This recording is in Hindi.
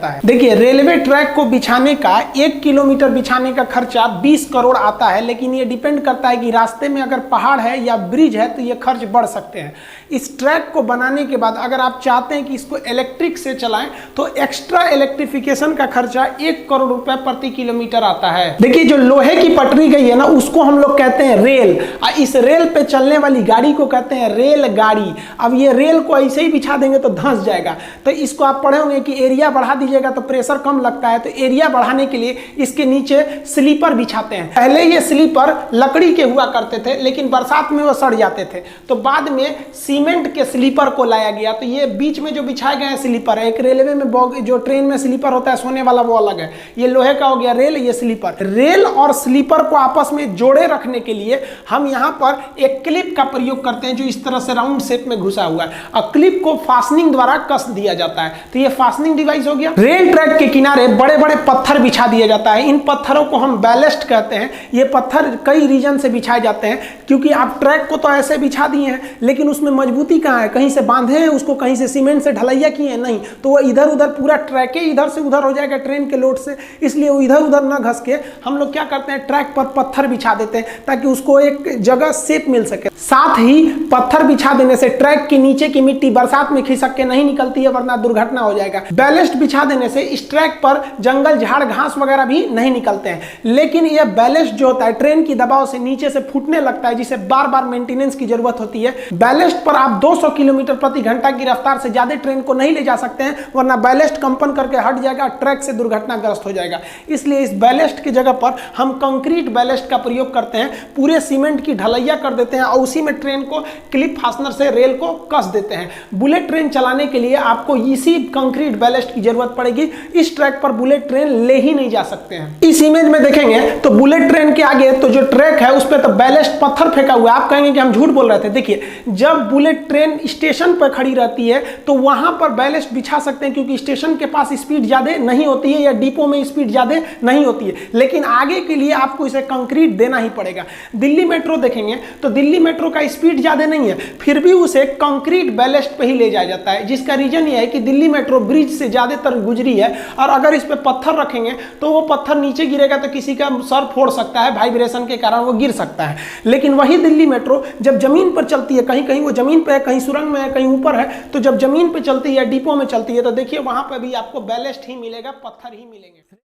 जाता है। देखिए, रेलवे ट्रैक को बिछाने का 1 किलोमीटर बिछाने का खर्चा 20 करोड़ आता है, लेकिन ये डिपेंड करता है कि रास्ते में अगर पहाड़ है या ब्रिज है तो ये खर्च बढ़ सकते हैं। इस ट्रैक को बनाने के बाद अगर आप चाहते हैं कि इसको इलेक्ट्रिक से चलाएं तो एक्स्ट्रा इलेक्ट्रिफिकेशन का खर्चा 1 करोड़ रुपए प्रति किलोमीटर आता है। देखिए, जो लोहे की पटरी गई है ना, उसको हम लोग कहते हैं रेल। इस रेल पे चलने वाली गाड़ी को कहते हैं रेलगाड़ी। अब ये रेल को ऐसे ही बिछा देंगे तो धंस जाएगा। तो इसको आप पढ़े होंगे कि एरिया बढ़ा दीजिएगा तो प्रेशर कम लगता है। तो एरिया बढ़ाने के लिए इसके नीचे स्लीपर बिछाते हैं। पहले ये स्लीपर लकड़ी के हुआ करते थे, लेकिन बरसात में वो सड़ जाते थे, तो बाद में सीमेंट के स्लीपर को लाया गया। तो ये बीच में जो बिछाए गए हैं स्लीपर है, एक रेलवे में जो ट्रेन में स्लीपर होता है सोने वाला वो अलग है, ये लोहे का हो गया रेल, ये स्लीपर। रेल और स्लीपर को आपस में जोड़े रखने के लिए हम यहाँ पर एक क्लिप का प्रयोग करते हैं जो इस तरह से राउंड शेप में घुसा हुआ है, और क्लिप को फास्टनिंग द्वारा कस दिया जाता है। तो ये फास्टनिंग डिवाइस हो गया। रेल ट्रैक के किनारे बड़े बड़े पत्थर बिछा दिया जाता है। इन पत्थरों को हम बैलेस्ट कहते हैं। ये पत्थर कई रीजन से बिछाए जाते हैं, क्योंकि आप ट्रैक को तो ऐसे बिछा दिए हैं, लेकिन उसमें मजबूती कहाँ है? कहीं से बांधे हैं उसको, कहीं से सीमेंट से ढलैया किए हैं? नहीं, तो वो इधर उधर पूरा ट्रैक इधर से उधर हो जाएगा ट्रेन के लोड से, इसलिए वो इधर उधर ना घस के हम लोग क्या करते हैं, ट्रैक पर पत्थर बिछा देते हैं ताकि उसको एक जगह शेप मिल सके। साथ ही पत्थर बिछा देने से ट्रैक के नीचे की मिट्टी बरसात में खिसक के नहीं निकलती है, वरना दुर्घटना हो जाएगा। बैलेस्ट बिछा देने से इस ट्रैक पर जंगल झाड़ घास वगैरह भी नहीं निकलते हैं। लेकिन यह बैलेस्ट जो होता है ट्रेन की दबाव से नीचे से फूटने लगता है, जिसे बार बार मेंटेनेंस की जरूरत होती है। बैलेस्ट पर आप 200 किलोमीटर प्रति घंटा की रफ्तार से ज्यादा ट्रेन को नहीं ले जा सकते हैं, वरना बैलेस्ट कंपन करके हट जाएगा, ट्रैक से दुर्घटनाग्रस्त हो जाएगा। इसलिए इस बैलेस्ट की जगह पर हम कंक्रीट बैलेस्ट का प्रयोग करते हैं। पूरे सीमेंट की ढलैया कर देते हैं और उसी में ट्रेन को क्लिप फास्टनर से रेल को कस देते हैं। बुलेट ट्रेन चलाने के लिए आपको इसी कंक्रीट बैलेस्ट की जरूरत पड़ेगी। इस ट्रैक पर बुलेट ट्रेन ले ही नहीं जा सकते हैं। इस इमेज में देखेंगे तो बुलेट ट्रेन के आगे तो जो ट्रैक है उस पर तो बैलेस्ट पत्थर फेंका हुआ है। आप कहेंगे कि हम झूठ बोल रहे थे। देखिए, जब बुलेट ट्रेन स्टेशन पर खड़ी रहती है तो वहां पर बैलेस्ट बिछा सकते हैं, क्योंकि स्टेशन के पास स्पीड ज्यादा नहीं होती है या डिपो में स्पीड ज्यादा नहीं होती है। लेकिन आगे के लिए आपको इसे कंक्रीट देना ही पड़ेगा। दिल्ली मेट्रो देखेंगे तो दिल्ली मेट्रो का स्पीड ज्यादा नहीं है, फिर भी उसे कंक्रीट बैलेस्ट पे ही ले जाया जाता है, जिसका रीजन यह है कि दिल्ली मेट्रो ब्रिज से ज्यादातर गुजरी है, और अगर इस पे पत्थर रखेंगे तो वो पत्थर नीचे गिरेगा तो किसी का सर फोड़ सकता है, वाइब्रेशन के कारण वो गिर सकता है। लेकिन वही दिल्ली मेट्रो जब जमीन पर चलती है, कहीं कहीं वो जमीन पे है, कहीं सुरंग में है, कहीं ऊपर है, तो जब जमीन पे चलती है, डिपो में चलती है, तो देखिए वहां पर भी आपको बैलेस्ट ही मिलेगा, पत्थर ही मिलेंगे।